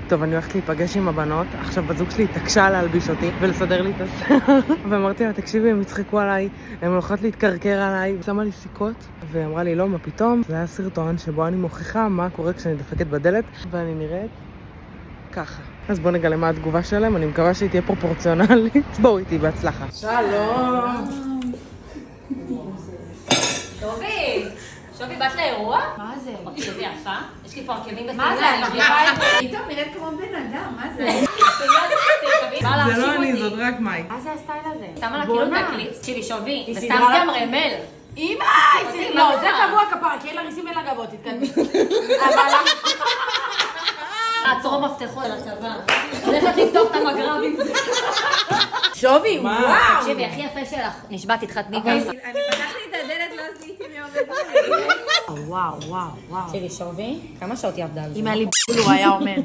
טוב, אני הולכת להיפגש עם הבנות, עכשיו בזוג שלי התעקשה להלביש אותי ולסדר לי את השיער, ואמרתי לה, תקשיבי, הם יצחקו עליי, הם הולכות להתקרקר עליי, שמה לי סיכות, והיא אמרה לי, לא, מה פתאום? זה היה סרטון שבו אני מוכיחה מה קורה כשאני דפקת בדלת, ואני נראית ככה. אז בואו נגלה מה התגובה שלהם, אני מקווה שהיא תהיה פרופורציונלית. בואו איתי, בהצלחה. שלום! שובי, באת לאירוע? מה זה? שובי יפה? יש לי פה עקבים בסדר. מה זה? פתאום נראית כמו בן אדם, מה זה? זה לא אני, זאת רק מייק. מה זה הסטייל הזה? שמה לה כאילו את הקליפס. תקשיבי, שובי, היא ושמת סידרה גם רמל. אמא! לא, זה קבוע כפרה, כי אין לה ריסים אל הגבות, תתקדמי. לעצור מפתחות לצבא. הולכת לפתוח את המגרב עם זה. שובי, וואו! תקשיבי, הכי יפה שלך. נשבעת, תתחתני ככה. אני פתחתי את הדלת, לא עשיתי מעובד. וואו. תקשיבי, שובי, כמה שעות היא עבדה על זה? אם היה לי בול, הוא היה עומד.